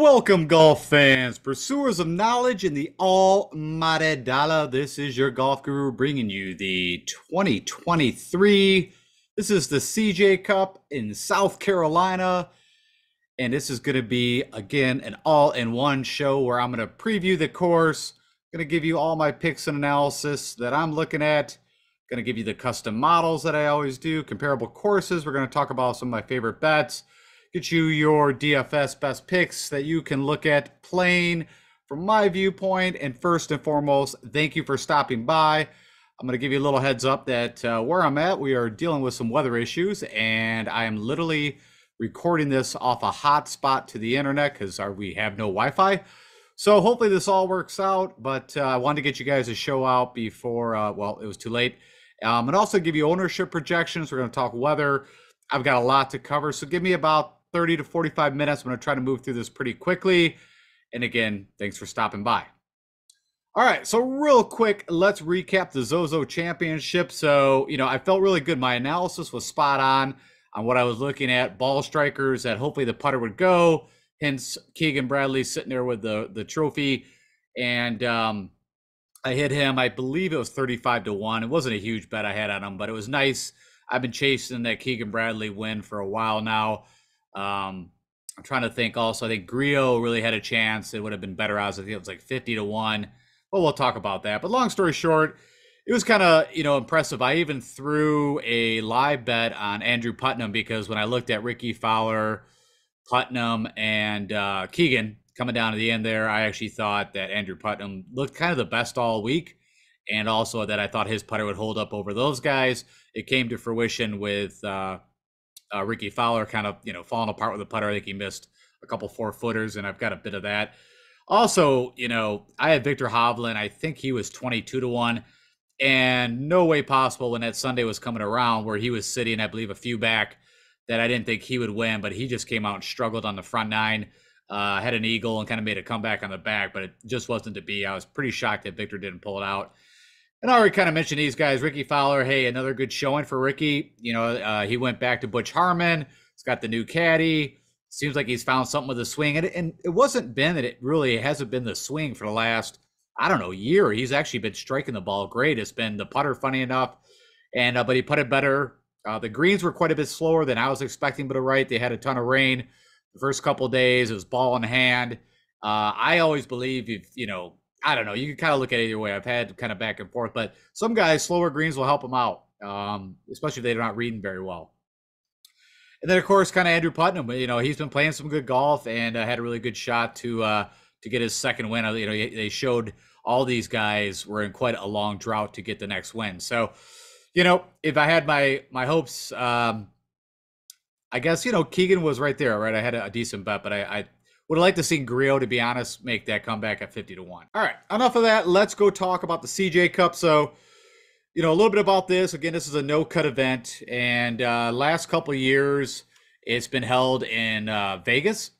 Welcome, golf fans, pursuers of knowledge in the almighty dollar. This is your golf guru bringing you the 2023. This is the CJ Cup in South Carolina. And this is going to be, again, an all-in-one show where I'm going to preview the course. I'm going to give you all my picks and analysis that I'm looking at. I'm going to give you the custom models that I always do, comparable courses. We're going to talk about some of my favorite bets. Get you your DFS best picks that you can look at playing from my viewpoint. And first and foremost, thank you for stopping by. I'm going to give you a little heads up that where I'm at, we are dealing with some weather issues, and I am literally recording this off a hotspot to the internet because we have no Wi-Fi. So hopefully this all works out, but I wanted to get you guys a show out before, well, it was too late. And also give you ownership projections. We're going to talk weather. I've got a lot to cover, so give me about 30 to 45 minutes. I'm going to try to move through this pretty quickly. And again, thanks for stopping by. All right, so real quick, let's recap the Zozo Championship. So, I felt really good. My analysis was spot on what I was looking at. Ball strikers that hopefully the putter would go. Hence, Keegan Bradley sitting there with the trophy. And I hit him, I believe it was 35 to 1. It wasn't a huge bet I had on him, but it was nice. I've been chasing that Keegan Bradley win for a while now. I'm trying to think also. I think Griot really had a chance. It would have been better odds. I think it was like 50 to 1. Well, we'll talk about that. But long story short, it was kind of, impressive. I even threw a live bet on Andrew Putnam because when I looked at Ricky Fowler, Putnam, and Keegan coming down to the end there, I actually thought that Andrew Putnam looked kind of the best all week. And also that I thought his putter would hold up over those guys. It came to fruition with Ricky Fowler kind of, falling apart with the putter. I think he missed a couple 4-footers, and I've got a bit of that. Also, I had Victor Hovland. I think he was 22 to 1, and no way possible when that Sunday was coming around where he was sitting, I believe, a few back, that I didn't think he would win, but he just came out and struggled on the front nine, had an eagle and kind of made a comeback on the back, but it just wasn't to be. I was pretty shocked that Victor didn't pull it out. And I already kind of mentioned these guys. Ricky Fowler, hey, another good showing for Ricky. He went back to Butch Harmon. He's got the new caddy. Seems like he's found something with the swing. And it wasn't been that it really hasn't been the swing for the last, year. He's actually been striking the ball great. It's been the putter, funny enough. And but he putted better. The greens were quite a bit slower than I was expecting, but right, they had a ton of rain the first couple of days. It was ball in hand. I always believe I don't know. You can kind of look at it either way. I've had kind of back and forth, but some guys, slower greens will help them out, especially if they're not reading very well. And then, of course, kind of Andrew Putnam. He's been playing some good golf and had a really good shot to get his second win. They showed all these guys were in quite a long drought to get the next win. So, if I had my hopes, I guess Keegan was right there, right? I had a decent bet, but I would have liked to see Griot, to be honest, make that comeback at 50 to 1. All right, enough of that. Let's go talk about the CJ Cup. So, a little bit about this. Again, this is a no-cut event, and last couple of years, it's been held in Vegas,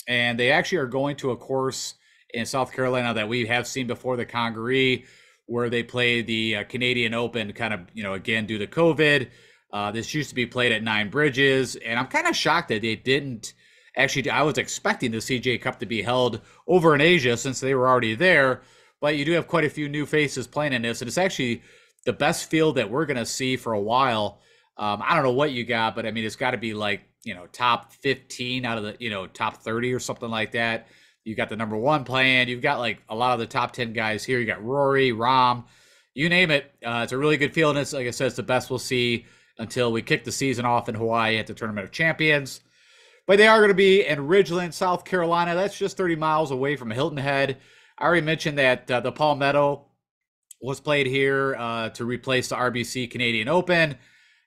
and they actually are going to a course in South Carolina that we have seen before, the Congaree, where they play the Canadian Open, kind of, again, due to COVID. This used to be played at Nine Bridges, and I'm kind of shocked that they didn't. Actually, I was expecting the CJ Cup to be held over in Asia since they were already there, but you do have quite a few new faces playing in this, and it's actually the best field that we're going to see for a while. I don't know what you got, but I mean, it's got to be like, top 15 out of the, top 30 or something like that. You got the number one playing. You've got like a lot of the top 10 guys here. You got Rory, Rahm, you name it. It's a really good field, and it's, like I said, it's the best we'll see until we kick the season off in Hawaii at the Tournament of Champions. But they are going to be in Ridgeland, South Carolina. That's just 30 miles away from Hilton Head. I already mentioned that the Palmetto was played here to replace the RBC Canadian Open.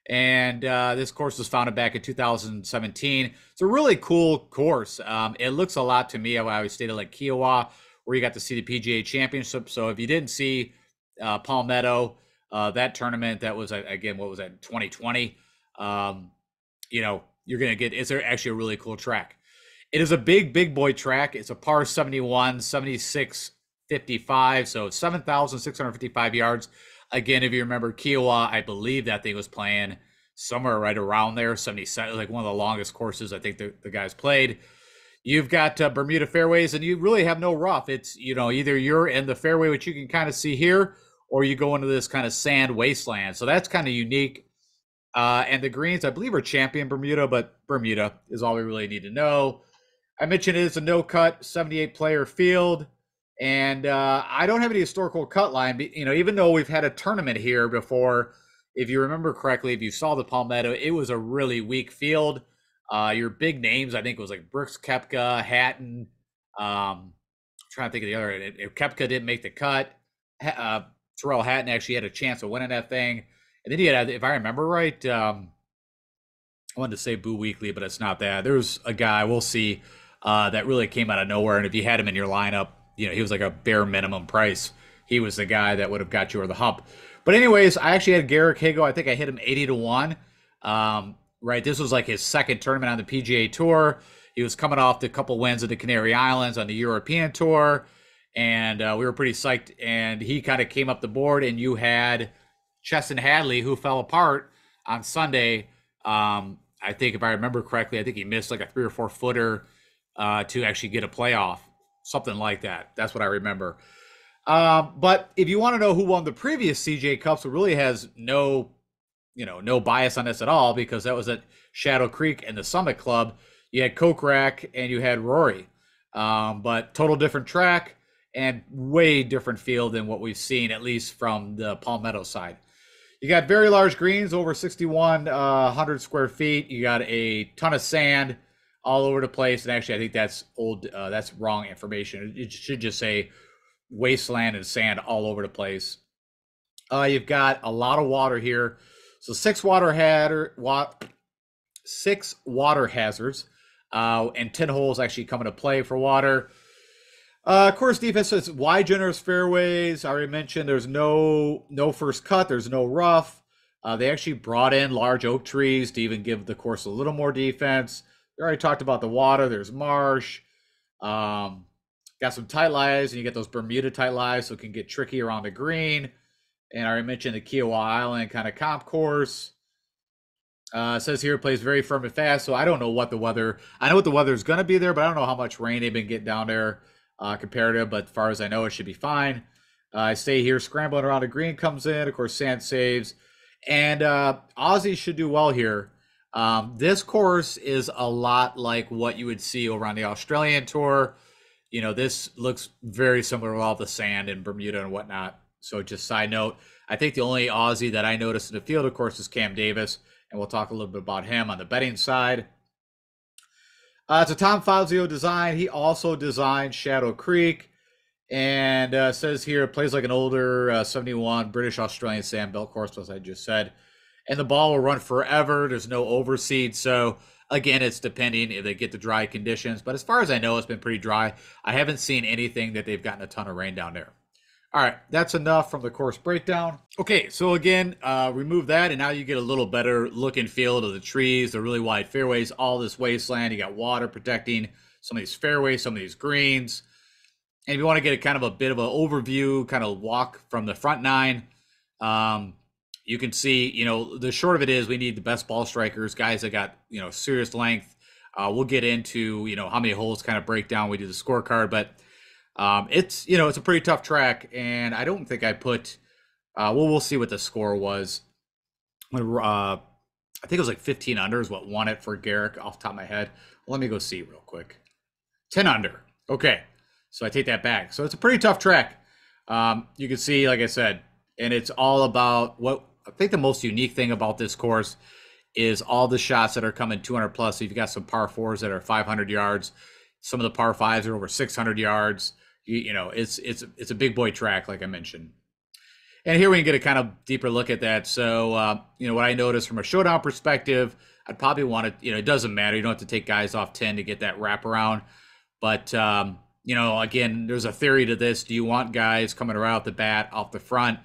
And this course was founded back in 2017. It's a really cool course. It looks a lot to me, I always stated, like Kiowa, where you got to see the PGA Championship. So if you didn't see Palmetto, that tournament, that was, again, what was that, 2020? You're going to get, it's actually a really cool track. It is a big boy track. It's a par 71, 76, 55. So 7,655 yards. Again, if you remember Kiowa, I believe that thing was playing somewhere right around there, 77, like one of the longest courses I think the guys played. you've got Bermuda fairways, and you really have no rough. It's, either you're in the fairway, which you can kind of see here, or you go into this kind of sand wasteland. So that's kind of unique. And the greens, I believe, are Champion Bermuda, but Bermuda is all we really need to know. I mentioned it is a no-cut 78-player field, and I don't have any historical cut line. But, even though we've had a tournament here before, if you remember correctly, if you saw the Palmetto, it was a really weak field. Your big names, I think, was like Brooks, Koepka, Hatton. I'm trying to think of the other. If Koepka didn't make the cut, Terrell Hatton actually had a chance of winning that thing. And then he had, if I remember right, I wanted to say Boo Weekly, but it's not that. There's a guy, we'll see, that really came out of nowhere. And if you had him in your lineup, he was like a bare minimum price. He was the guy that would have got you over the hump. But anyways, I actually had Garrick Higo. I think I hit him 80-1. Right, this was like his second tournament on the PGA Tour. He was coming off the couple wins at the Canary Islands on the European Tour. And we were pretty psyched. And he kind of came up the board, and you had Chesson Hadley, who fell apart on Sunday. I think if I remember correctly, I think he missed like a 3 or 4 footer to actually get a playoff, something like that. That's what I remember. But if you want to know who won the previous CJ Cups, it really has no bias on this at all, because that was at Shadow Creek and the Summit Club. You had Kokrak and you had Rory, but total different track and way different field than what we've seen, at least from the Palmetto side. You got very large greens, over 6,100 square feet. You got a ton of sand all over the place. And actually, I think that's that's wrong information. It should just say wasteland and sand all over the place. You've got a lot of water here. So 6 water hazards, and 10 holes actually come into play for water. Course defense says wide, generous fairways. I already mentioned there's no first cut. There's no rough. They actually brought in large oak trees to even give the course a little more defense. We already talked about the water. There's marsh. Got some tight lies, and you get those Bermuda tight lies, so it can get tricky around the green. And I already mentioned the Kiowa Island kind of comp course. It says here it plays very firm and fast, so I don't know what the weather. I know what the weather is going to be there, but I don't know how much rain they've been getting down there comparative. But as far as I know, it should be fine. I stay here, scrambling around the green comes in. Of course, sand saves. And Aussie should do well here. This course is a lot like what you would see over on the Australian Tour. This looks very similar with all the sand in Bermuda and whatnot. So just side note, I think the only Aussie that I noticed in the field, of course, is Cam Davis. And we'll talk a little bit about him on the betting side. It's a Tom Fazio design. He also designed Shadow Creek. And says here, it plays like an older 71 British Australian sand belt course, as I just said. And the ball will run forever. There's no overseed. So, again, it's depending if they get the dry conditions. But as far as I know, it's been pretty dry. I haven't seen anything that they've gotten a ton of rain down there. All right, that's enough from the course breakdown. Okay, so again, remove that, and now you get a little better look and feel of the trees, the really wide fairways, all this wasteland. You got water protecting some of these fairways, some of these greens. And if you want to get a kind of a bit of an overview, kind of walk from the front nine, you can see, the short of it is we need the best ball strikers, guys that got, serious length. We'll get into, how many holes kind of break down. We do the scorecard, but it's a pretty tough track, and I don't think I put. We'll see what the score was. I think it was like 15 under is what won it for Garrick off the top of my head. Let me go see real quick. 10 under. Okay, so I take that back. So it's a pretty tough track. You can see, like I said, and it's all about what I think the most unique thing about this course is all the shots that are coming 200 plus. So you've got some par 4s that are 500 yards. Some of the par 5s are over 600 yards. It's a big boy track, like I mentioned. And here we can get a kind of deeper look at that. So, what I noticed from a showdown perspective, I'd probably want to, it doesn't matter. You don't have to take guys off 10 to get that wraparound. But, again, there's a theory to this. Do you want guys coming right off the bat, off the front,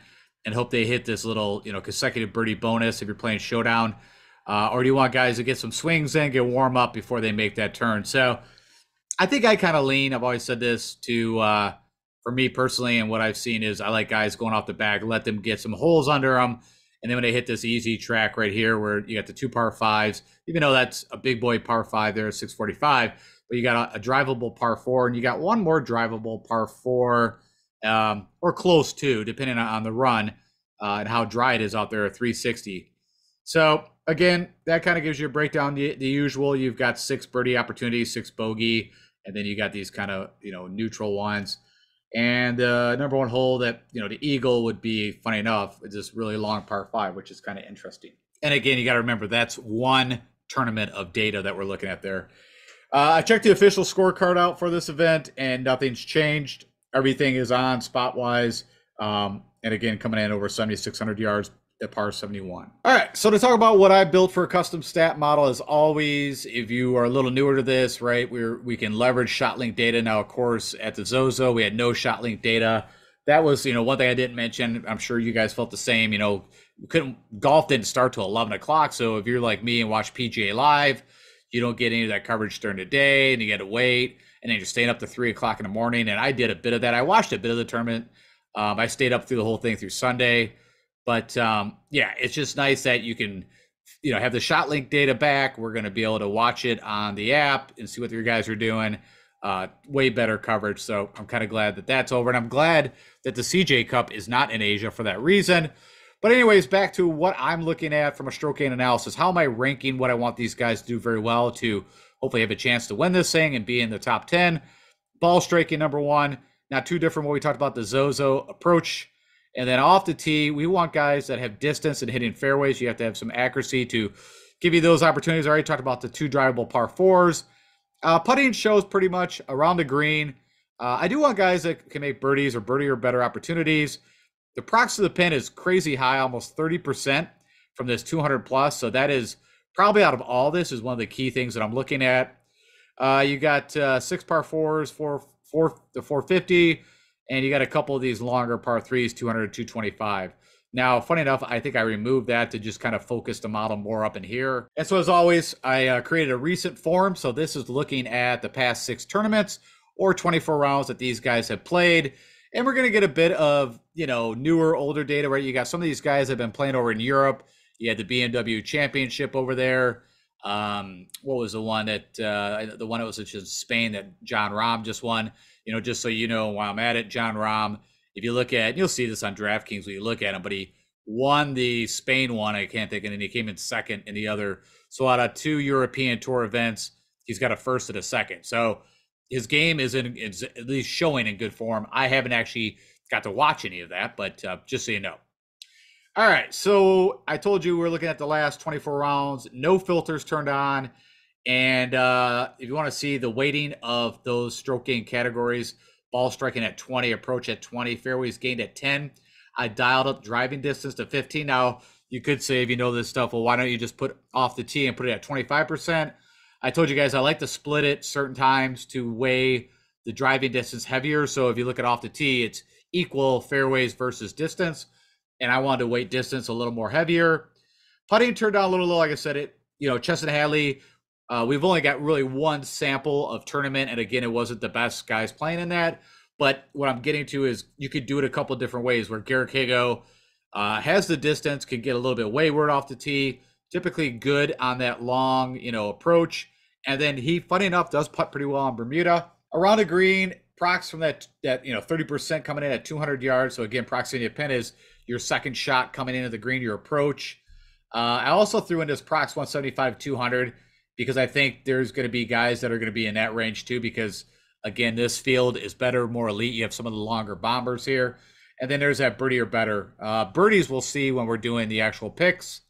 and hope they hit this little, consecutive birdie bonus if you're playing showdown? Or do you want guys to get some swings in, get warm up before they make that turn? So, I think I kind of lean, I've always said this, to for me personally, and what I've seen is I like guys going off the back, let them get some holes under them, and then when they hit this easy track right here where you got the 2 par 5s, even though that's a big boy par 5 there at 645, but you got a drivable par 4, and you got one more drivable par 4, or close to, depending on the run and how dry it is out there, 360. So again, that kind of gives you a breakdown. The usual, you've got 6 birdie opportunities, 6 bogey, and then you got these kind of, neutral ones. And the number 1 hole that, the eagle would be, funny enough, is this really long par 5, which is kind of interesting. And again, you got to remember, that's one tournament of data that we're looking at there. I checked the official scorecard out for this event, and nothing's changed. Everything is on spot-wise. And again, coming in over 7,600 yards at par 71. All right, so to talk about what I built for a custom stat model, as always, if you are a little newer to this, right, we can leverage shot link data. Now, of course, at the Zozo, we had no shot link data. That was, one thing I didn't mention. I'm sure you guys felt the same. Golf didn't start till 11 o'clock. So if you're like me and watch PGA Live, you don't get any of that coverage during the day, and you got to wait, and then you're staying up to 3 o'clock in the morning. And I did a bit of that. I watched a bit of the tournament. I stayed up through the whole thing through Sunday. But yeah, it's just nice that you can, have the shot link data back. We're going to be able to watch it on the app and see what your guys are doing. Way better coverage. So I'm kind of glad that that's over. And I'm glad that the CJ Cup is not in Asia for that reason. But anyways, back to what I'm looking at from a stroke gain analysis. How am I ranking what I want these guys to do very well to hopefully have a chance to win this thing and be in the top 10? Ball striking, number 1. Not too different from what we talked about, the Zozo approach. And then off the tee, we want guys that have distance and hitting fairways. You have to have some accuracy to give you those opportunities. I already talked about the 2 drivable par 4s. Putting shows pretty much around the green. I do want guys that can make birdies or birdie or better opportunities. The prox to the pin is crazy high, almost 30% from this 200 plus. So that is probably, out of all this, is one of the key things that I'm looking at. You got 6 par 4s, 4 to 450. And you got a couple of these longer par 3s, 200 to 225. Now, funny enough, I think I removed that to just kind of focus the model more up in here. And so as always, I created a recent form. So this is looking at the past 6 tournaments or 24 rounds that these guys have played. And we're going to get a bit of, newer, older data, right? You got some of these guys have been playing over in Europe. You had the BMW Championship over there. What was the one that was in Spain that John Rahm just won? Just so you know, while I'm at it, John Rahm, if you look at, you'll see this on DraftKings when you look at him, but he won the Spain one, I can't think, and then he came in second in the other. So out of 2 European Tour events, he's got a first and a second. So his game is at least showing in good form. I haven't actually got to watch any of that, but just so you know. All right, so I told you we're looking at the last 24 rounds, no filters turned on. And if you want to see the weighting of those stroke gain categories, ball striking at 20, approach at 20, fairways gained at 10. I dialed up driving distance to 15. Now, you could say, if you know this stuff, well, why don't you just put off the tee and put it at 25%? I told you guys I like to split it certain times to weigh the driving distance heavier. So if you look at off the tee, it's equal fairways versus distance. And I wanted to weight distance a little more heavier. Putting turned down a little low, like I said, Chesson Hadley, we've only got really one sample of tournament. And again, it wasn't the best guys playing in that. But what I'm getting to is you could do it a couple of different ways where Garrick Hago has the distance, can get a little bit wayward off the tee, typically good on that long, approach. And then he, funny enough, does putt pretty well on Bermuda. Around the green, prox from that 30% coming in at 200 yards. So again, proximity of pin is your second shot coming into the green, your approach. I also threw in this prox 175, 200 because I think there's going to be guys that are going to be in that range too, because again, this field is better, more elite. You have some of the longer bombers here. And then there's that birdie or better. Birdies we'll see when we're doing the actual picks.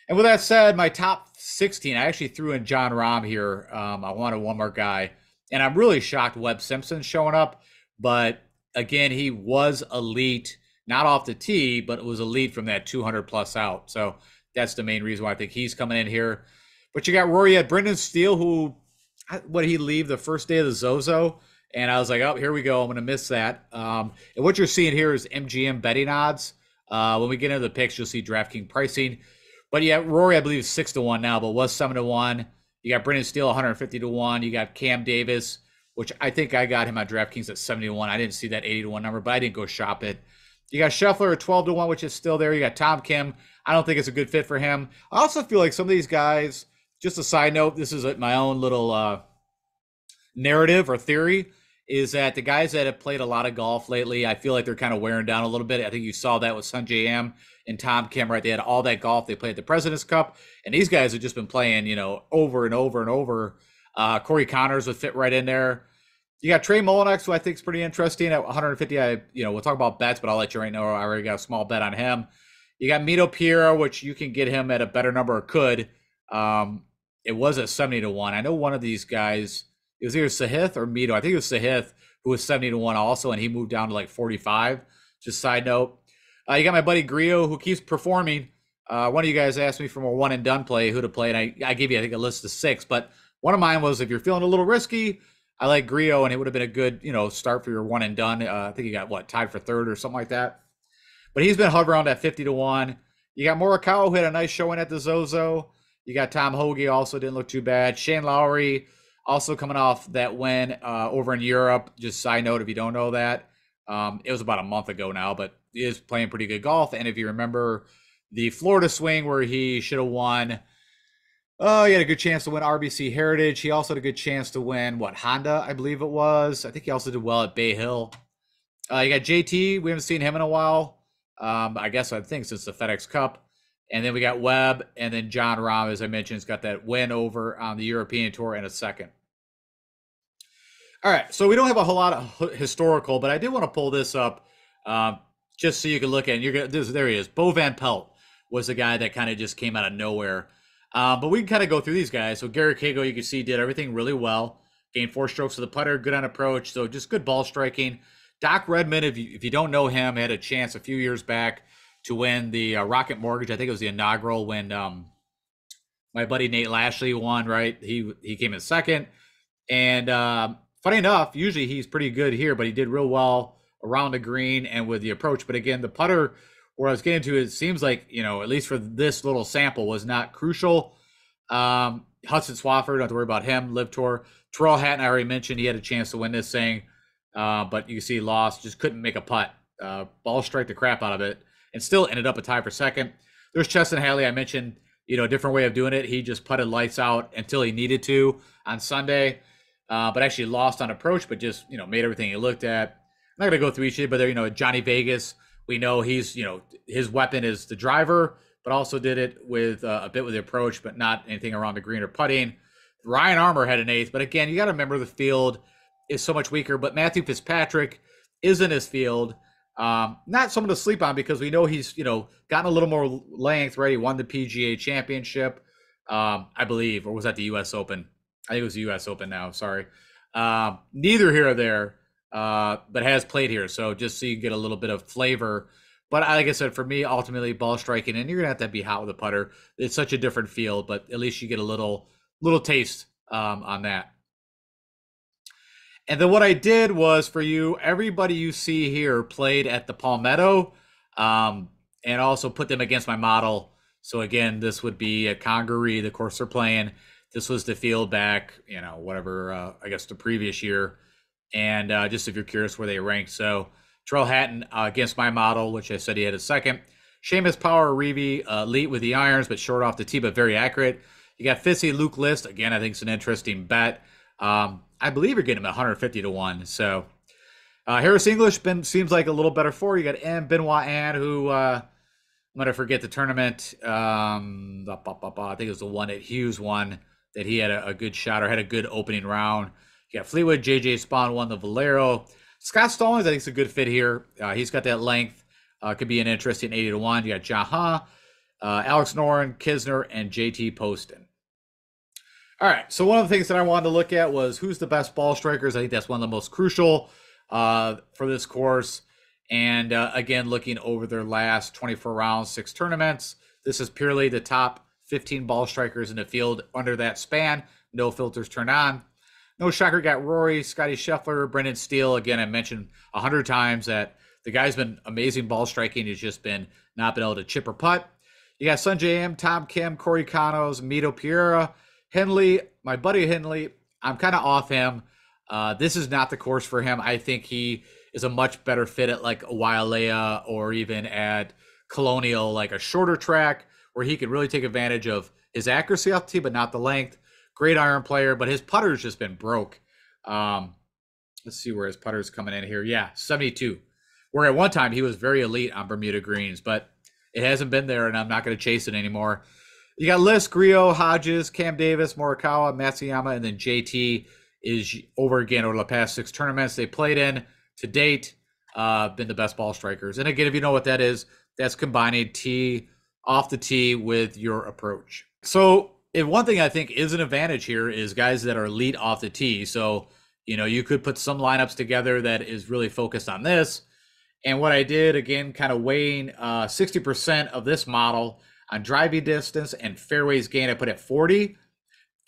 And with that said, my top 16, I actually threw in John Rahm here. I wanted one more guy. And I'm really shocked Webb Simpson's showing up. But again, he was elite, not off the tee, but it was elite from that 200 plus out. So that's the main reason why I think he's coming in here. But you got Rory at Brendan Steele, who, what did he leave the first day of the Zozo? And I was like, oh, here we go. I'm going to miss that. And what you're seeing here is MGM betting odds. When we get into the picks, you'll see DraftKings pricing. But yeah, Rory, I believe, is 6-1 now, but was 7-1. You got Brendan Steele, 150-1. You got Cam Davis, which I think I got him on DraftKings at 71. I didn't see that 80-1 number, but I didn't go shop it. You got Scheffler at 12-1, which is still there. You got Tom Kim. I don't think it's a good fit for him. I also feel like some of these guys, just a side note, this is my own little narrative or theory is that the guys that have played a lot of golf lately, I feel like they're kind of wearing down a little bit. I think you saw that with Sanjay M and Tom Kim, right? They had all that golf. They played at the President's Cup, and these guys have just been playing, over and over and over. Corey Connors would fit right in there. You got Trey Mullinax, who I think is pretty interesting at 150. We'll talk about bets, but I'll let you right know. I already got a small bet on him. You got Mito Pereira, which you can get him at a better number, or could. It was at 70-1. I know one of these guys, it was either Sahith or Mito. I think it was Sahith, who was 70-1 also, and he moved down to like 45. Just side note. You got my buddy Griot, who keeps performing. One of you guys asked me from a one and done play who to play, and I gave you, I think, a list of 6. But one of mine was, if you're feeling a little risky, I like Griot, and it would have been a good, start for your one and done. I think he got tied for third or something like that. But he's been hovering around at 50-1. You got Morikawa, who had a nice showing at the Zozo. You got Tom Hoge, also didn't look too bad. Shane Lowry, also coming off that win over in Europe. Just side note, if you don't know that, it was about a month ago now, but he is playing pretty good golf. And if you remember the Florida swing where he should have won, he had a good chance to win RBC Heritage. He also had a good chance to win, Honda, I believe it was. I think he also did well at Bay Hill. You got JT. We haven't seen him in a while. I think since the FedEx Cup. And then we got Webb, and then John Rahm, as I mentioned, has got that win over on the European Tour in a second. All right, so we don't have a whole lot of historical, but I did want to pull this up just so you can look at it. There he is. Bo Van Pelt was the guy that kind of just came out of nowhere. But we can kind of go through these guys. So Garrett Cago, you can see, did everything really well. Gained 4 strokes to the putter, good on approach, so just good ball striking. Doc Redman, if you don't know him, had a chance a few years back to win the Rocket Mortgage. I think it was the inaugural when my buddy Nate Lashley won, right? He came in second. And funny enough, usually he's pretty good here, but he did real well around the green and with the approach. But again, the putter, where I was getting to, it seems like, at least for this little sample, was not crucial. Hudson Swafford, don't have to worry about him. Live Tour. Terrell Hatton, I already mentioned, he had a chance to win this thing. But you can see he lost, just couldn't make a putt. Ball strike the crap out of it, and still ended up a tie for second. There's Cheston Hadley. I mentioned, a different way of doing it. He just putted lights out until he needed to on Sunday, but actually lost on approach, but just, made everything he looked at. I'm not going to go through each of it, but there, Johnny Vegas, we know he's, his weapon is the driver, but also did it with a bit with the approach, but not anything around the green or putting. Ryan Armour had an 8th, but again, you got to remember the field is so much weaker, but Matthew Fitzpatrick is in his field. Not someone to sleep on because we know he's, gotten a little more length, right? He won the PGA Championship, I believe, or was that the U.S. Open? I think it was the U.S. Open now, sorry. Neither here or there, but has played here. So just so you get a little bit of flavor. But like I said, for me, ultimately ball striking, and you're going to have to be hot with a putter. It's such a different field, but at least you get a little taste on that. And then what I did was, for you, everybody you see here played at the Palmetto, and also put them against my model. So again, this would be at Congaree, the course they're playing. This was the field back, I guess the previous year. And just if you're curious where they ranked. So Terrell Hatton against my model, which I said he had a second. Seamus Power Reeve, elite with the irons, but short off the tee, but very accurate. You got Fitzy Luke List. Again, I think it's an interesting bet. I believe you're getting him at 150-1. So Harris English seems like a little better for you. Got Benoit Anne, who I'm going to forget the tournament. I think it was the one that Hughes won that he had a good shot or had a good opening round. You got Fleetwood, JJ Spawn won the Valero. Scott Stallings, I think, is a good fit here. He's got that length. Could be an interesting 80-1. You got Jaha, Alex Noren, Kisner, and JT Poston. All right, so one of the things that I wanted to look at was who's the best ball strikers. I think that's one of the most crucial for this course. And again, looking over their last 24 rounds, 6 tournaments, this is purely the top 15 ball strikers in the field under that span. No filters turned on. No shocker, got Rory, Scotty Scheffler, Brendan Steele. Again, I mentioned 100 times that the guy's been amazing ball striking. He's just not been able to chip or putt. You got Sanjay M, Tom Kim, Corey Connors, Mito Pereira, Henley, my buddy Henley. I'm kind of off him. This is not the course for him. I think he is a much better fit at like Wailea or even at Colonial, like a shorter track where he could really take advantage of his accuracy off the tee, but not the length. Great iron player, but his putter's just been broke. Let's see where his putter's coming in here. Yeah, 72. Where at one time he was very elite on Bermuda greens, but it hasn't been there, and I'm not going to chase it anymore. You got List, Griot, Hodges, Cam Davis, Morikawa, Matsuyama, and then JT is over again over the past 6 tournaments they played in to date. Been the best ball strikers. And again, if you know what that is, that's combining tee off the tee with your approach. So if one thing I think is an advantage here is guys that are elite off the tee. So, you know, you could put some lineups together that is really focused on this. And what I did, again, kind of weighing 60% of this model on driving distance and fairways gain, I put at 40.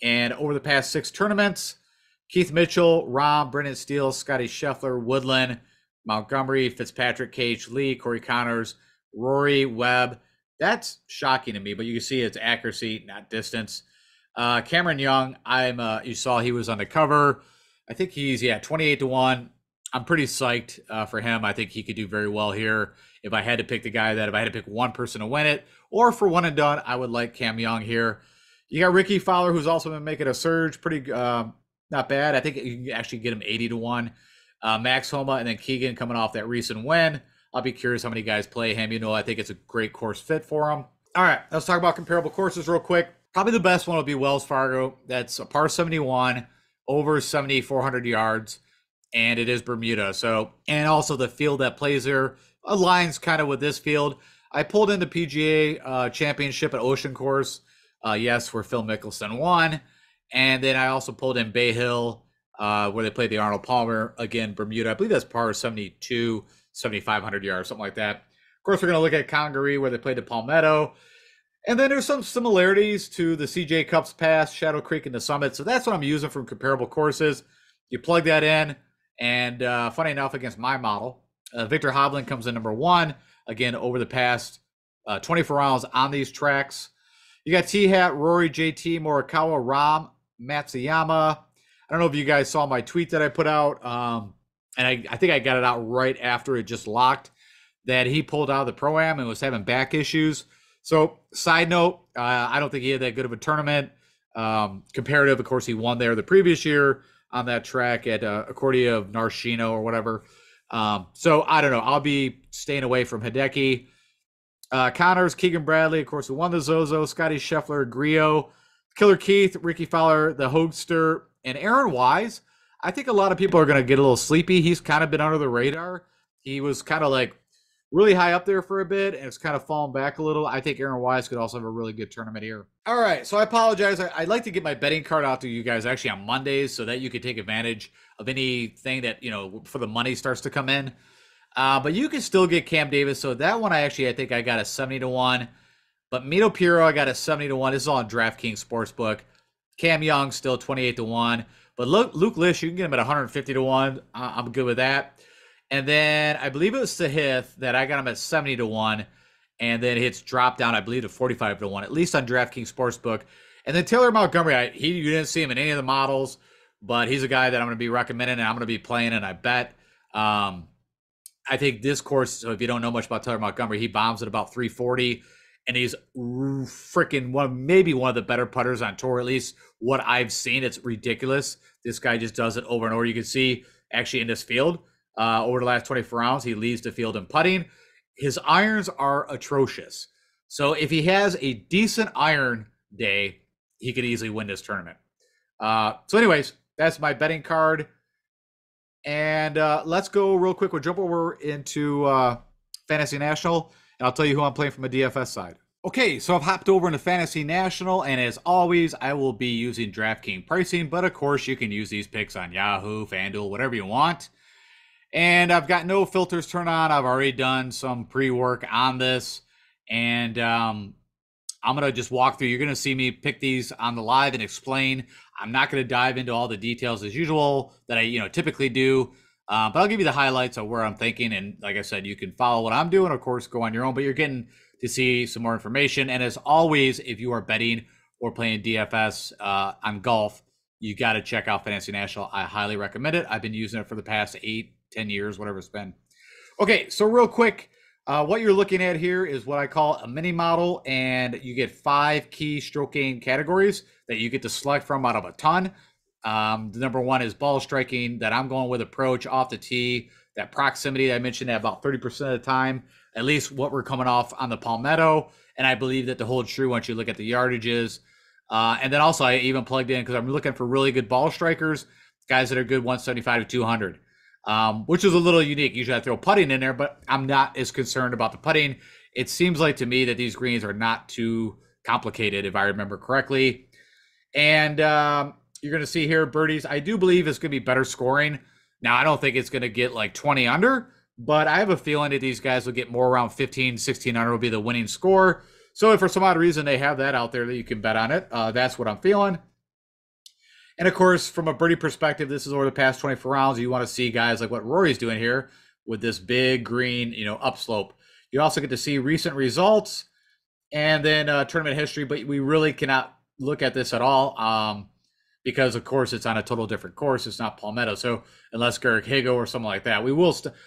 And over the past 6 tournaments, Keith Mitchell, Rahm, Brendan Steele, Scotty Scheffler, Woodland, Montgomery, Fitzpatrick, Cage, Lee, Corey Connors, Rory, Webb. That's shocking to me, but you can see it's accuracy, not distance. Cameron Young, you saw he was on the cover. I think he's 28-1. I'm pretty psyched for him. I think he could do very well here. If I had to pick if I had to pick one person to win it, or for one and done, I would like Cam Young here. You got Ricky Fowler, who's also been making a surge. Pretty not bad. I think you can actually get him 80-1. Max Homa and then Keegan coming off that recent win. I'll be curious how many guys play him. You know, I think it's a great course fit for him. All right, let's talk about comparable courses real quick. Probably the best one will be Wells Fargo. That's a par 71, over 7,400 yards, and it is Bermuda. So, and also the field that plays there aligns kind of with this field. I pulled in the PGA Championship at Ocean Course, yes, where Phil Mickelson won. And then I also pulled in Bay Hill, where they played the Arnold Palmer, again, Bermuda. I believe that's par 72, 7,500 yards, something like that. Of course, we're going to look at Congaree, where they played the Palmetto. And then there's some similarities to the CJ Cups Pass, Shadow Creek, and the Summit. So that's what I'm using from comparable courses. You plug that in, and funny enough, against my model, Victor Hovland comes in number 1, again, over the past 24 rounds on these tracks. You got T-Hat, Rory, JT, Morikawa, Rahm, Matsuyama. I don't know if you guys saw my tweet that I put out, and I think I got it out right after it just locked, that he pulled out of the Pro-Am and was having back issues. So, side note, I don't think he had that good of a tournament. Comparative, of course, he won there the previous year on that track at Accordia of Narshino or whatever. So, I don't know. I'll be staying away from Hideki. Connors, Keegan Bradley, of course, who won the Zozo, Scotty Scheffler, Griot, Killer Keith, Ricky Fowler, the Hoagster, and Aaron Wise. I think a lot of people are going to get a little sleepy. He's kind of been under the radar. He was kind of like really high up there for a bit, and it's kind of fallen back a little. I think Aaron Wise could also have a really good tournament here. All right, so I apologize. I'd like to get my betting card out to you guys actually on Mondays so that you can take advantage of anything that, you know, before the money starts to come in. But you can still get Cam Davis. So that one, I think I got a 70-1. But Mito Piro, I got a 70-1. This is all on DraftKings Sportsbook. Cam Young, still 28-1. But Luke Lish, you can get him at 150-1. I'm good with that. And then I believe it was Sahith that I got him at 70-1. And then it's dropped down, I believe, to 45-1, at least on DraftKings Sportsbook. And then Taylor Montgomery, you didn't see him in any of the models, but he's a guy that I'm going to be recommending and I'm going to be playing, and I bet. I think this course, so if you don't know much about Taylor Montgomery, he bombs at about 340, and he's freaking maybe one of the better putters on tour, at least what I've seen. It's ridiculous. This guy just does it over and over. You can see actually in this field, over the last 24 rounds, he leads the field in putting. His irons are atrocious. So if he has a decent iron day, he could easily win this tournament. So anyways, that's my betting card. And let's go real quick. We'll jump over into Fantasy National, and I'll tell you who I'm playing from a DFS side. Okay, so I've hopped over into Fantasy National, and as always, I will be using DraftKings pricing, but of course, you can use these picks on Yahoo, FanDuel, whatever you want. And I've got no filters turned on. I've already done some pre-work on this, and I'm going to just walk through. You're going to see me pick these on the live and explain. I'm not going to dive into all the details as usual that I typically do, but I'll give you the highlights of where I'm thinking. And like I said, you can follow what I'm doing, of course, go on your own, but you're getting to see some more information. And as always, if you are betting or playing DFS on golf, you got to check out Fantasy National. I highly recommend it. I've been using it for the past 8-10 years, whatever it's been. Okay, so real quick, what you're looking at here is what I call a mini model, and you get 5 key stroke gain categories that you get to select from out of a ton. The number one is ball striking that I'm going with approach off the tee. That proximity I mentioned at about 30% of the time, at least what we're coming off on the Palmetto. And I believe that to hold true once you look at the yardages. And then also I even plugged in because I'm looking for really good ball strikers, guys that are good 175 to 200, which is a little unique. Usually I throw putting in there, but I'm not as concerned about the putting. It seems like to me that these greens are not too complicated, if I remember correctly. And you're going to see here birdies. I do believe it's going to be better scoring. Now, I don't think it's going to get like 20 under, but I have a feeling that these guys will get more around 15, 16 under will be the winning score. So if for some odd reason they have that out there that you can bet on it, that's what I'm feeling. And of course, from a birdie perspective, this is over the past 24 rounds. You want to see guys like what Rory's doing here with this big green, upslope. You also get to see recent results and then tournament history, but we really cannot look at this at all because, of course, it's on a total different course. It's not Palmetto. So unless Garrick Higo or something like that,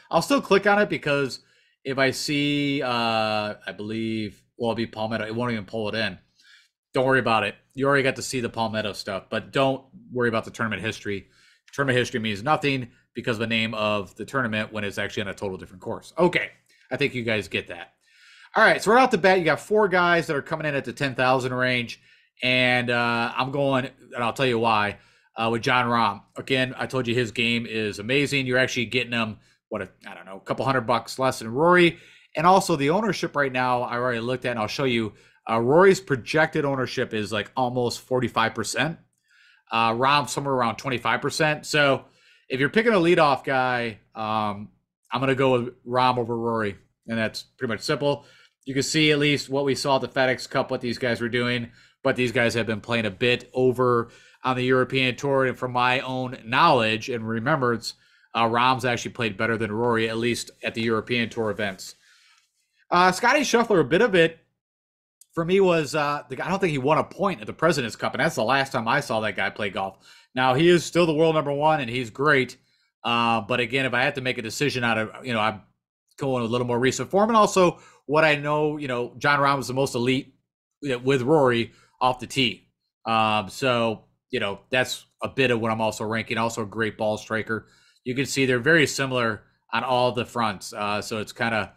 I'll still click on it because if I see, I believe, it'll be Palmetto. It won't even pull it in. Don't worry about it. You already got to see the Palmetto stuff, but don't worry about the tournament history. Tournament history means nothing because of the name of the tournament when it's actually on a total different course. Okay, I think you guys get that. All right, so right off the bat, you got 4 guys that are coming in at the 10,000 range, and I'm going, and I'll tell you why, with John Rahm. Again, I told you his game is amazing. You're actually getting him, a couple $100 less than Rory. And also the ownership right now, I already looked at, and I'll show you, Rory's projected ownership is like almost 45%. Rahm somewhere around 25%. So if you're picking a leadoff guy, I'm going to go with Rahm over Rory, and that's pretty much simple. You can see at least what we saw at the FedEx Cup, what these guys were doing, but these guys have been playing a bit over on the European Tour. And from my own knowledge and remembrance, Rahm's actually played better than Rory, at least at the European Tour events. Scotty Scheffler, a bit of it for me was, I don't think he won a point at the President's Cup, and that's the last time I saw that guy play golf. Now, he is still the world number one, and he's great. But again, if I had to make a decision out of, I'm going a little more recent form, and also what I know, John Rahm was the most elite with Rory off the tee. So, that's a bit of what I'm also ranking. Also a great ball striker. You can see they're very similar on all the fronts. So it's kind of,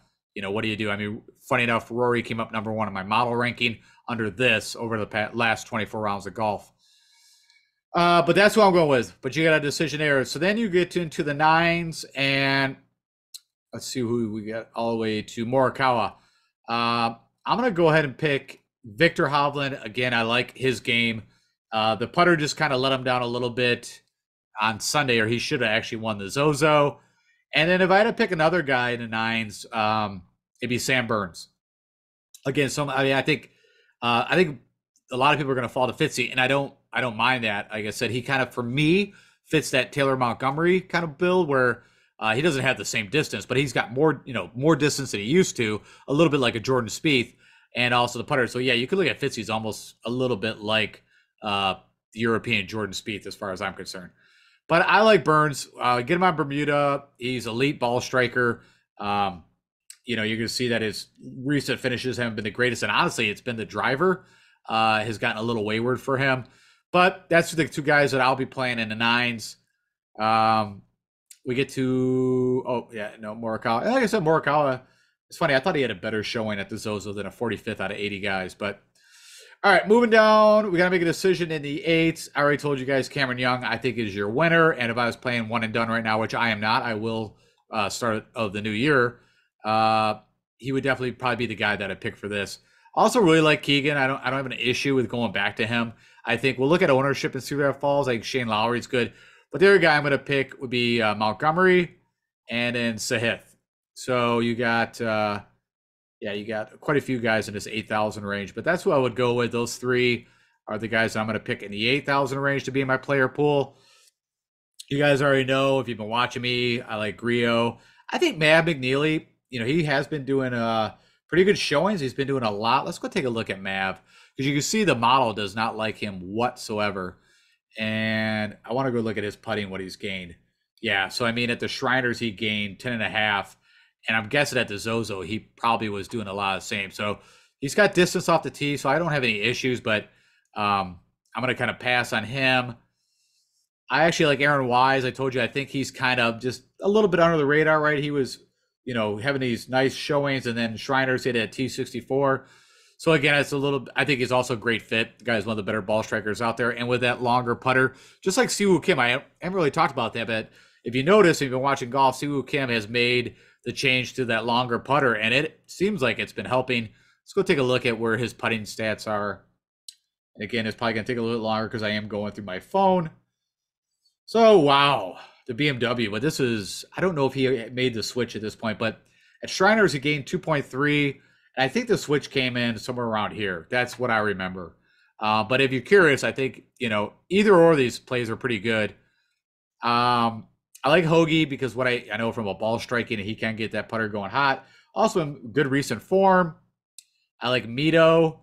what do you do? I mean, funny enough, Rory came up number one in my model ranking under this over the last 24 rounds of golf. But that's what I'm going with. But you got a decision there. So then you get into the 9s, and let's see who we got all the way to Morikawa. I'm going to go ahead and pick Victor Hovland. Again, I like his game. The putter just kind of let him down a little bit on Sunday, or he should have actually won the Zozo. And then if I had to pick another guy in the 9s, it'd be Sam Burns. Again, I think a lot of people are going to fall to Fitzy, and I don't mind that. Like I said, he kind of, for me, fits that Taylor Montgomery kind of build where he doesn't have the same distance, but he's got more distance than he used to, a little bit like a Jordan Spieth, and also the putter. So yeah, you could look at Fitzy's almost a little bit like the European Jordan Spieth as far as I'm concerned. But I like Burns. Get him on Bermuda. He's elite ball striker. You're going to see that his recent finishes haven't been the greatest. And honestly, it's been the driver has gotten a little wayward for him. But that's the 2 guys that I'll be playing in the 9s. We get to, Morikawa. Like I said, Morikawa, it's funny. I thought he had a better showing at the Zozo than a 45th out of 80 guys. But all right, moving down, we got to make a decision in the 8s. I already told you guys Cameron Young, I think, is your winner. And if I was playing one and done right now, which I am not, I will start of the new year. He would definitely probably be the guy that I pick for this. Also really like Keegan. I don't have an issue with going back to him. I think we'll look at ownership and see where that falls. I think Shane Lowry's good. But the other guy I'm going to pick would be Montgomery and then Sahith. So you got you got quite a few guys in this 8,000 range, but that's who I would go with. Those 3 are the guys I'm going to pick in the 8,000 range to be in my player pool. You guys already know, if you've been watching me, I like Griot. I think Matt McNeely, he has been doing pretty good showings. He's been doing a lot. Let's go take a look at Mav, because you can see the model does not like him whatsoever. And I want to go look at his putting, what he's gained. Yeah, so I mean, at the Shriners, he gained 10.5. And I'm guessing at the Zozo, he probably was doing a lot of the same. So he's got distance off the tee, so I don't have any issues, but I'm going to kind of pass on him. I actually like Aaron Wise. I told you I think he's kind of just a little bit under the radar, right? He was, having these nice showings, and then Shriners hit at T64. So again, it's a little. I think he's also a great fit. The guy's one of the better ball strikers out there, and with that longer putter, just like Siwoo Kim. I haven't really talked about that, but if you notice, if you've been watching golf, Siwoo Kim has made the change to that longer putter, and it seems like it's been helping. Let's go take a look at where his putting stats are. And again, it's probably going to take a little bit longer because I am going through my phone. So, wow, the BMW. But this is, I don't know if he made the switch at this point, but at Shriners, he gained 2.3. And I think the switch came in somewhere around here. That's what I remember. But if you're curious, I think, either or of these plays are pretty good. I like Hoagie because what I know from a ball striking, he can get that putter going hot. Also in good recent form. I like Mito,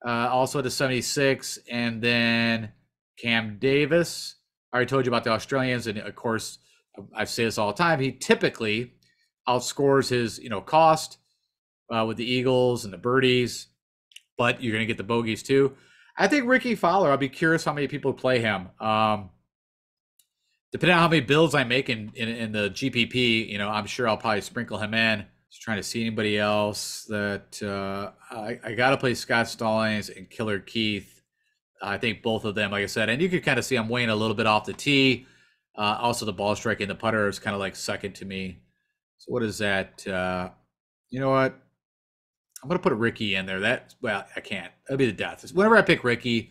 also at the 76. And then Cam Davis. I already told you about the Australians, and of course, I say this all the time. He typically outscores his, cost with the eagles and the birdies, but you're going to get the bogeys too. I think Ricky Fowler. I'll be curious how many people play him. Depending on how many builds I make in the GPP, I'm sure I'll probably sprinkle him in. Just trying to see anybody else that I got to play Scott Stallings and Killer Keith. I think both of them, like I said, and you can kind of see I'm weighing a little bit off the tee. Also, the ball striking, the putter is kind of like second to me. So what is that? You know what? I'm going to put Ricky in there. I can't. That'll be the death. Whenever I pick Ricky,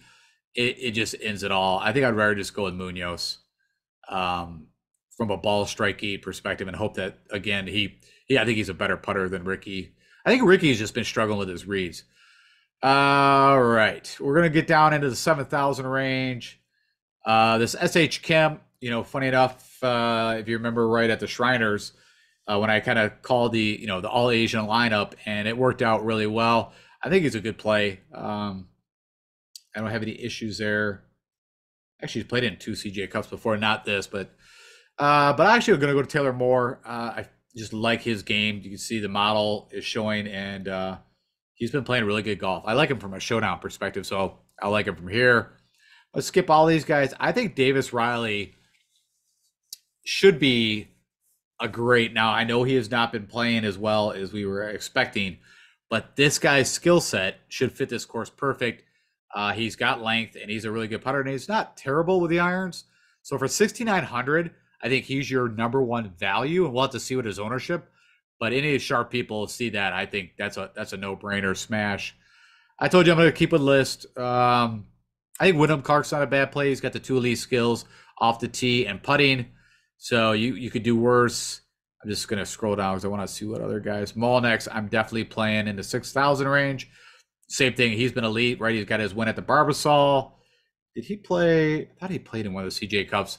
it just ends it all. I think I'd rather just go with Munoz from a ball striking perspective and hope that, again, I think he's a better putter than Ricky. I think Ricky's just been struggling with his reads. All right, we're gonna get down into the 7,000 range. This SH Kim, funny enough, if you remember right at the Shriners, when I kind of called the all Asian lineup, and it worked out really well. I think he's a good play. I don't have any issues there. Actually, he's played in 2 CJ Cups before, not this, but actually, I'm gonna go to Taylor Moore. I just like his game. You can see the model is showing, and he's been playing really good golf. I like him from a showdown perspective, so I like him from here. Let's skip all these guys. I think Davis Riley should be a great. Now, I know he has not been playing as well as we were expecting, but this guy's skill set should fit this course perfect. He's got length, and he's a really good putter, and he's not terrible with the irons. So for 6,900, I think he's your number one value, and we'll have to see what his ownership. But any sharp people see that. I think that's a no-brainer smash. I told you I'm going to keep a list. I think Wyndham Clark's not a bad play. He's got the 2 elite skills off the tee and putting. So you could do worse. I'm just going to scroll down because I want to see what other guys. Molnex, I'm definitely playing in the 6,000 range. Same thing. He's been elite, right? He's got his win at the Barbasol. Did he play? I thought he played in one of the CJ Cups.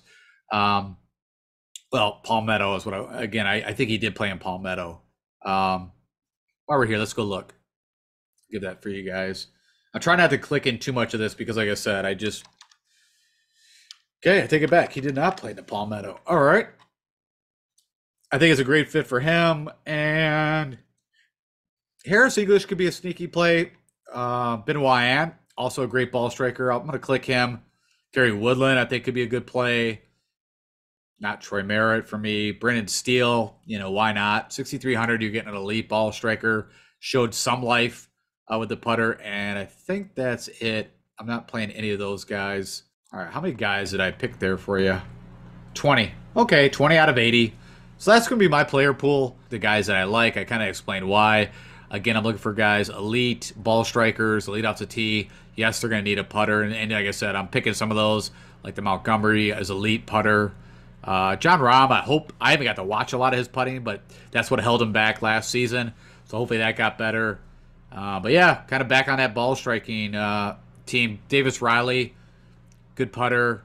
Well, Palmetto is what I think he did play in Palmetto. While we're here, let's go look. Give that for you guys. I'm trying not to click in too much of this because, like I said, okay, I take it back. He did not play in the Palmetto. All right. I think it's a great fit for him. And Harris English could be a sneaky play. Benoit Ann, also a great ball striker. I'm going to click him. Gary Woodland, I think, could be a good play. Not Troy Merritt for me. Brendan Steele, why not? 6,300, you're getting an elite ball striker. Showed some life with the putter, and I think that's it. I'm not playing any of those guys. All right, how many guys did I pick there for you? 20. Okay, 20 out of 80. So that's going to be my player pool, the guys that I like. I kind of explained why. Again, I'm looking for guys, elite ball strikers, elite off the tee. Yes, they're going to need a putter, and like I said, I'm picking some of those, like the Montgomery as elite putter. John Rahm, I haven't got to watch a lot of his putting, but that's what held him back last season. So hopefully that got better. But yeah, kind of back on that ball striking team. Davis Riley, good putter.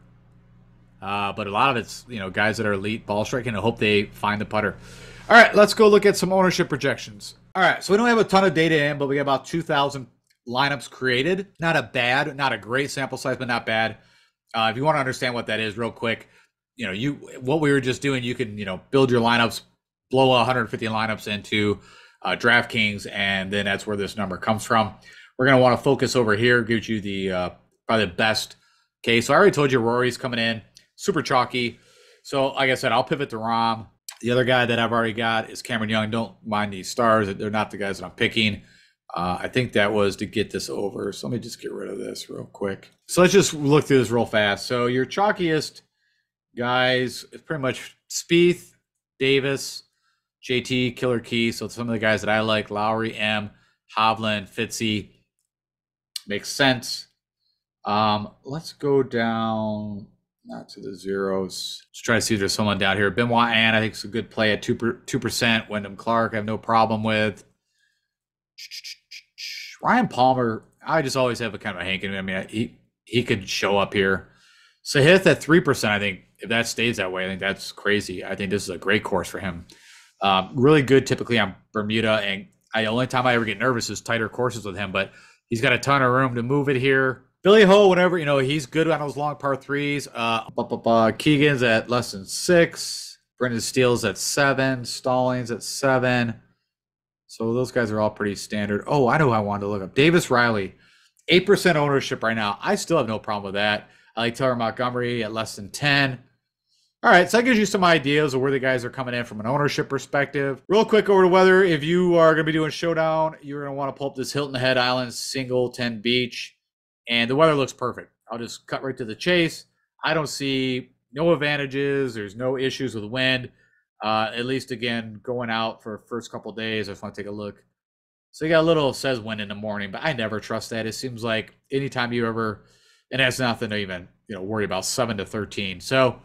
But a lot of it's, guys that are elite ball striking. I hope they find the putter. All right, let's go look at some ownership projections. All right, so we don't have a ton of data in, but we got about 2,000 lineups created. Not a great sample size, but not bad. If you want to understand what that is real quick, what we were just doing, you can, build your lineups, blow 150 lineups into Draftkings, and then that's where this number comes from. We're going to want to focus over here, gives you the probably the best. Okay, so I already told you Rory's coming in. super chalky. So, like I said, I'll pivot to Rom. The other guy that I've already got is Cameron Young. Don't mind these stars. They're not the guys that I'm picking. I think that was to get this over. So let me just get rid of this real quick. So let's just look through this real fast. So your chalkiest guys is pretty much Spieth, Davis, JT, Killer Key. So some of the guys that I like, Lowry, M, Hovland, Fitzy. Makes sense. Let's go down, not to the zeros. Just try to see if there's someone down here. Benoit Ann, I think is a good play at 2%. Wyndham Clark, I have no problem with. Ryan Palmer, I just always have a kind of a hanking. I mean, he could show up here. Sahith at 3%, I think if that stays that way, I think that's crazy. I think this is a great course for him. Really good typically on Bermuda, and the only time I ever get nervous is tighter courses with him, but he's got a ton of room to move it here. Billy Ho, whenever, he's good on those long par threes. Keegan's at less than 6. Brendan Steele's at 7. Stallings at 7. So those guys are all pretty standard. Oh, I know who I wanted to look up. Davis Riley, 8% ownership right now. I still have no problem with that. I like Taylor Montgomery at less than 10. All right, so that gives you some ideas of where the guys are coming in from an ownership perspective. Real quick over to weather. If you are going to be doing Showdown, you're going to want to pull up this Hilton Head Island single 10 beach. And the weather looks perfect. I'll just cut right to the chase. I don't see no advantages. There's no issues with wind. At least, again, going out for the first couple of days, I just want to take a look. So you got a little, says wind in the morning, but I never trust that. It seems like anytime you ever, and that's nothing to even worry about, 7 to 13. So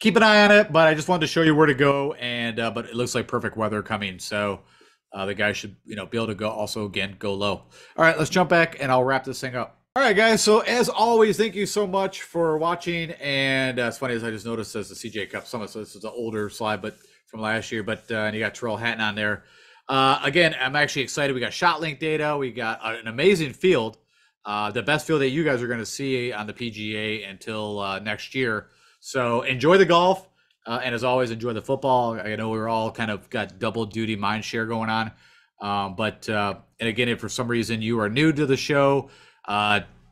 keep an eye on it, but I just wanted to show you where to go. And but it looks like perfect weather coming. So the guys should be able to go also, again, go low. All right, let's jump back and I'll wrap this thing up. All right, guys. So as always, thank you so much for watching. And it's funny, as I just noticed, as the CJ Cup Summit. So this is an older slide, but from last year. But and you got Terrell Hatton on there. Again, I'm actually excited. We got shot link data. We got an amazing field, the best field that you guys are going to see on the PGA until next year. So enjoy the golf. And as always, enjoy the football. I know we're all kind of got double duty mind share going on. And again, if for some reason you are new to the show,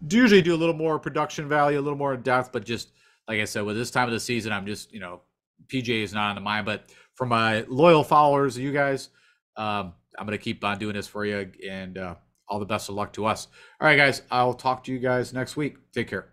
usually do a little more production value, a little more in depth, but just like I said, with this time of the season, I'm just, PGA is not on the mind, but for my loyal followers, you guys, I'm going to keep on doing this for you, and all the best of luck to us. All right, guys, I'll talk to you guys next week. Take care.